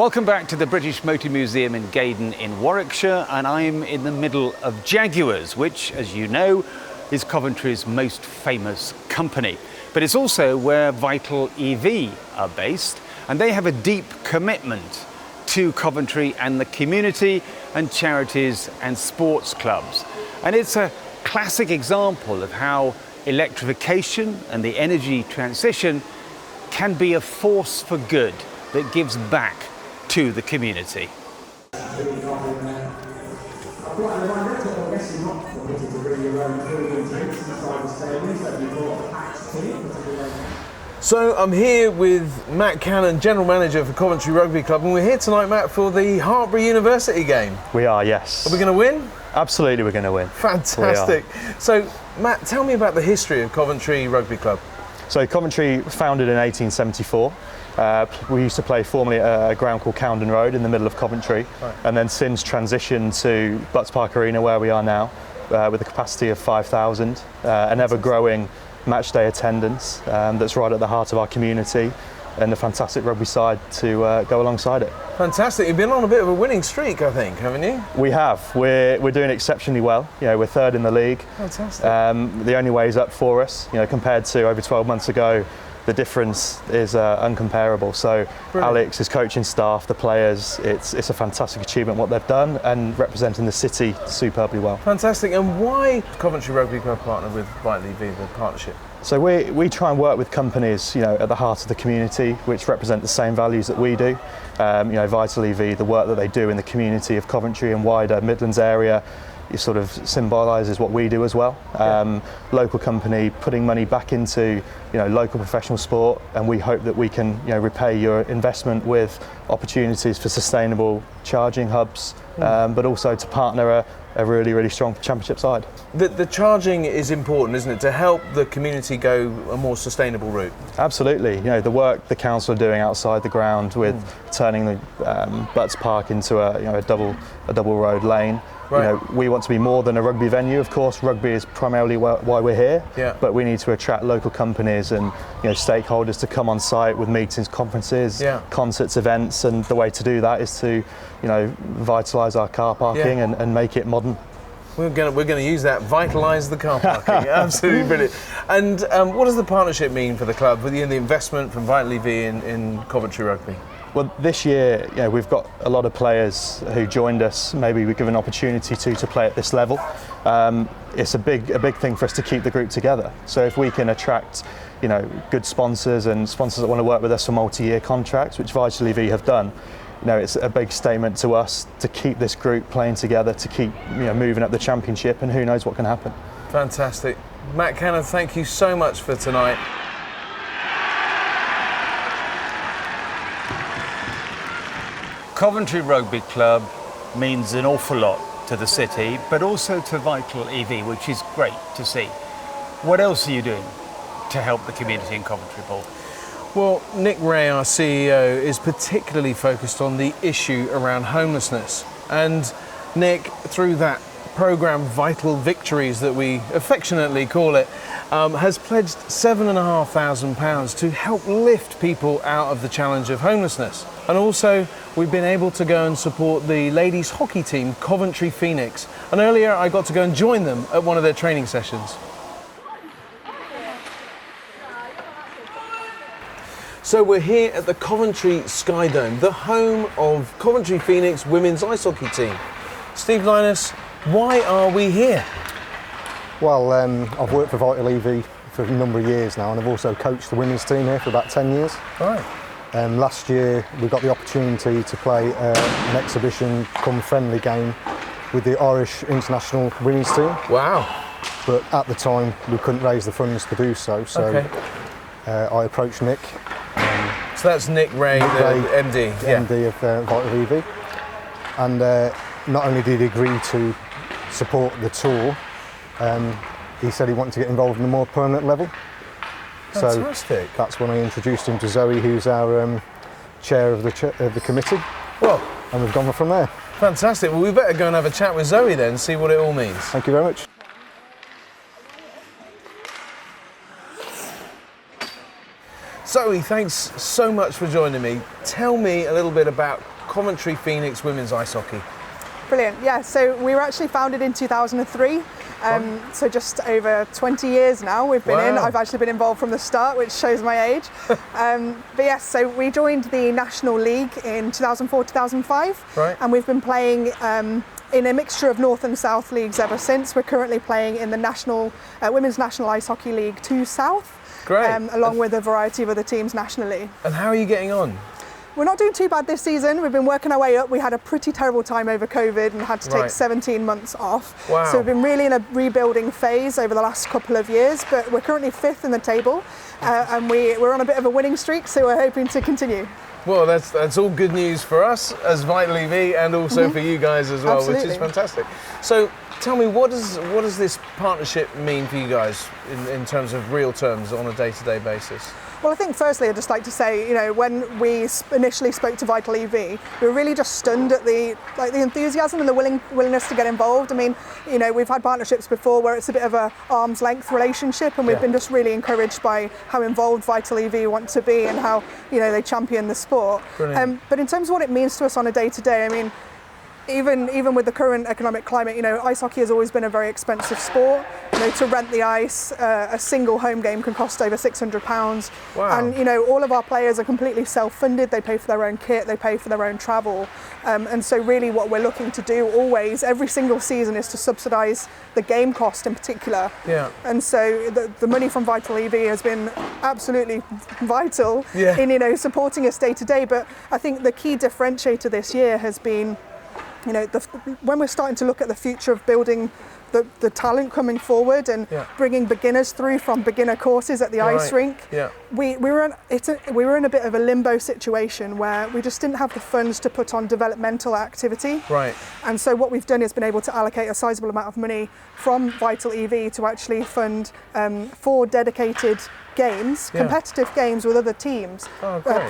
Welcome back to the British Motor Museum in Gaydon in Warwickshire, and I'm in the middle of Jaguars, which, as you know, is Coventry's most famous company. But it's also where Vital EV are based, and they have a deep commitment to Coventry and the community and charities and sports clubs. And it's a classic example of how electrification and the energy transition can be a force for good that gives back to the community. So I'm here with Matt Cannon, General Manager for Coventry Rugby Club, and we're here tonight, Matt, for the Hartpury University game. We are, yes. Are we going to win? Absolutely, we're going to win. Fantastic. So, Matt, tell me about the history of Coventry Rugby Club. So Coventry was founded in 1874. We used to play formerly at a ground called Cowden Road in the middle of Coventry, right. And then since transitioned to Butts Park Arena, where we are now, with a capacity of 5,000, an ever-growing match day attendance that's right at the heart of our community, and a fantastic rugby side to go alongside it. Fantastic. You've been on a bit of a winning streak, I think, haven't you? We have. We're doing exceptionally well. You know, we're third in the league. Fantastic. The only way is up for us. You know, compared to over 12 months ago, the difference is uncomparable. So brilliant. Alex, his coaching staff, the players, it's a fantastic achievement what they've done, and representing the city superbly well. Fantastic. And why Coventry Rugby Club partnered with Vital EV, the partnership? So we try and work with companies, you know, at the heart of the community, which represent the same values that we do. You know, Vital EV, the work that they do in the community of Coventry and wider Midlands area, it sort of symbolises what we do as well. Local company putting money back into, you know, local professional sport, and we hope that we can, you know, repay your investment with opportunities for sustainable charging hubs, but also to partner a really, really strong championship side. The charging is important, isn't it, to help the community go a more sustainable route? Absolutely. You know, the work the council are doing outside the ground with turning the Butts Park into a double road lane. Right. You know, we want to be more than a rugby venue. Of course, rugby is primarily why we're here. Yeah. But we need to attract local companies and, you know, stakeholders to come on site with meetings, conferences, concerts, events, and the way to do that is to, you know, vitalise our car parking and make it modern. We're going to use that, vitalise the car parking. Absolutely brilliant. And what does the partnership mean for the club, with the investment from Vital EV in Coventry Rugby? Well, this year, you know, we've got a lot of players who joined us. Maybe we give an opportunity to play at this level. It's a big thing for us to keep the group together. So if we can attract, you know, good sponsors and sponsors that want to work with us for multi-year contracts, which Vital EV have done, you know, it's a big statement to us to keep this group playing together, to keep, you know, moving up the championship, and who knows what can happen. Fantastic. Matt Cannon, thank you so much for tonight. Coventry Rugby Club means an awful lot to the city, but also to Vital EV, which is great to see. What else are you doing to help the community in Coventry, Paul? Well, Nick Ray, our CEO, is particularly focused on the issue around homelessness. And Nick, through that programme Vital Victories, that we affectionately call it, has pledged £7,500 to help lift people out of the challenge of homelessness. And also, we've been able to go and support the ladies hockey team, Coventry Phoenix. And earlier I got to go and join them at one of their training sessions. So we're here at the Coventry Sky Dome, the home of Coventry Phoenix women's ice hockey team. Steve Linus, why are we here? Well, I've worked for Vital EV for a number of years now, and I've also coached the women's team here for about 10 years. Right. Last year we got the opportunity to play an exhibition come friendly game with the Irish international women's team. Wow. But at the time we couldn't raise the funds to do so, I approached Nick. So that's Nick Ray, the MD. MD of Vital EV. And not only did he agree to support the tour, he said he wanted to get involved in a more permanent level. Fantastic. So that's when I introduced him to Zoe, who's our chair of the committee. Well, and we've gone from there. Fantastic. Well, we better go and have a chat with Zoe then, see what it all means. Thank you very much. Zoe, thanks so much for joining me. Tell me a little bit about Coventry Phoenix Women's Ice Hockey. Brilliant. Yeah, so we were actually founded in 2003. So just over 20 years now we've been in. I've actually been involved from the start, which shows my age. But yes, so we joined the National League in 2004-2005. Right. And we've been playing in a mixture of North and South leagues ever since. We're currently playing in the National Women's National Ice Hockey League 2 South. Great. Along with a variety of other teams nationally. And how are you getting on? We're not doing too bad this season. We've been working our way up. We had a pretty terrible time over COVID and had to take 17 months off. Wow. So we've been really in a rebuilding phase over the last couple of years, but we're currently 5th in the table and we're on a bit of a winning streak, so we're hoping to continue. Well, that's all good news for us as Vital EV and also for you guys as well, Absolutely. which is fantastic. So tell me, what does this partnership mean for you guys in terms of real terms on a day-to-day basis? Well, I think firstly I'd just like to say, you know, when we initially spoke to Vital EV, we were really just stunned at the enthusiasm and the willingness to get involved. I mean, you know, we've had partnerships before where it's a bit of a arm's length relationship, and we've been just really encouraged by how involved Vital EV want to be and how, you know, they champion the sport. But in terms of what it means to us on a day-to-day, I mean, even with the current economic climate, you know, ice hockey has always been a very expensive sport. You know, to rent the ice, a single home game can cost over £600. Wow. And, you know, all of our players are completely self-funded. They pay for their own kit, they pay for their own travel. And so really what we're looking to do always, every single season, is to subsidise the game cost in particular. Yeah. And so the money from Vital EV has been absolutely vital in, you know, supporting us day to day. But I think the key differentiator this year has been, you know, when we're starting to look at the future of building the talent coming forward and bringing beginners through from beginner courses at the ice rink, we were in a bit of a limbo situation where we just didn't have the funds to put on developmental activity. Right. And so what we've done is been able to allocate a sizable amount of money from Vital EV to actually fund 4 dedicated games, competitive games with other teams,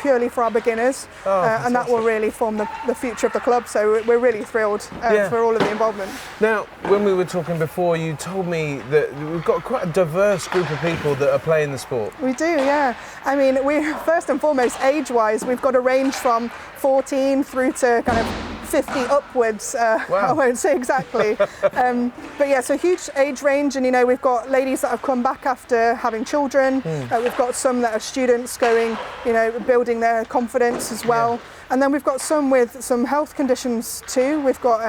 purely for our beginners, and that will really form the future of the club. So we're really thrilled for all of the involvement. Now, when we were talking before, you told me that we've got quite a diverse group of people that are playing the sport. We do, yeah. I mean, we first and foremost, age-wise, we've got a range from 14 through to kind of 50 upwards. I won't say exactly. But yeah, so huge age range, and you know, we've got ladies that have come back after having children. We've got some that are students going, you know, building their confidence as well. And then we've got some with some health conditions too. We've got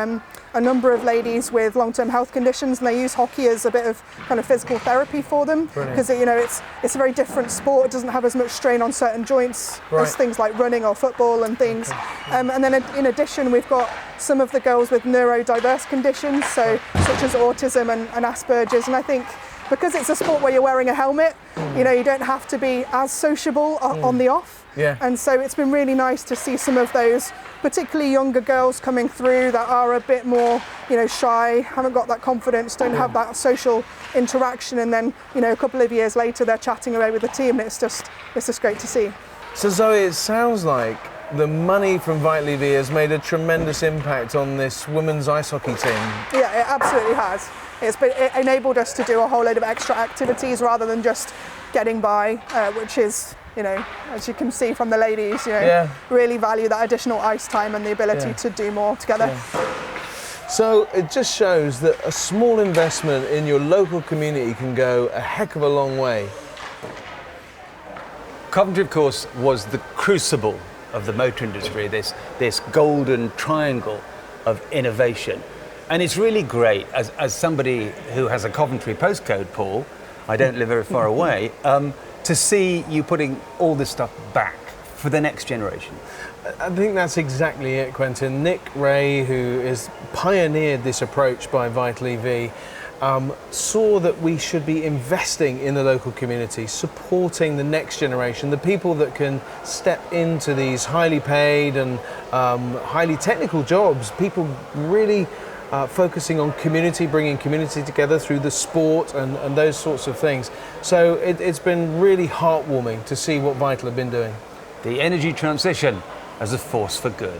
a number of ladies with long-term health conditions, and they use hockey as a bit of kind of physical therapy for them, because you know it's a very different sport. It doesn't have as much strain on certain joints as things like running or football and things. And then in addition, we've got some of the girls with neurodiverse conditions, so such as autism and Asperger's. And I think because it's a sport where you're wearing a helmet, you know, you don't have to be as sociable on the off. And so it's been really nice to see some of those, particularly younger girls coming through that are a bit more, you know, shy, haven't got that confidence, don't have that social interaction, and then, you know, a couple of years later they're chatting away with the team. It's just great to see. So Zoe, it sounds like the money from Vital EV has made a tremendous impact on this women's ice hockey team. Yeah, it absolutely has. It enabled us to do a whole load of extra activities rather than just getting by, which is, you know, as you can see from the ladies, you know, really value that additional ice time and the ability to do more together. So it just shows that a small investment in your local community can go a heck of a long way. Coventry, of course, was the crucible of the motor industry, this golden triangle of innovation. And it's really great, as somebody who has a Coventry postcode, Paul, I don't live very far away, to see you putting all this stuff back for the next generation. I think that's exactly it, Quentin. Nick Ray, who has pioneered this approach by Vital EV, saw that we should be investing in the local community, supporting the next generation, the people that can step into these highly paid and highly technical jobs, people really focusing on community, bringing community together through the sport and those sorts of things. So it's been really heartwarming to see what Vital have been doing. The energy transition as a force for good.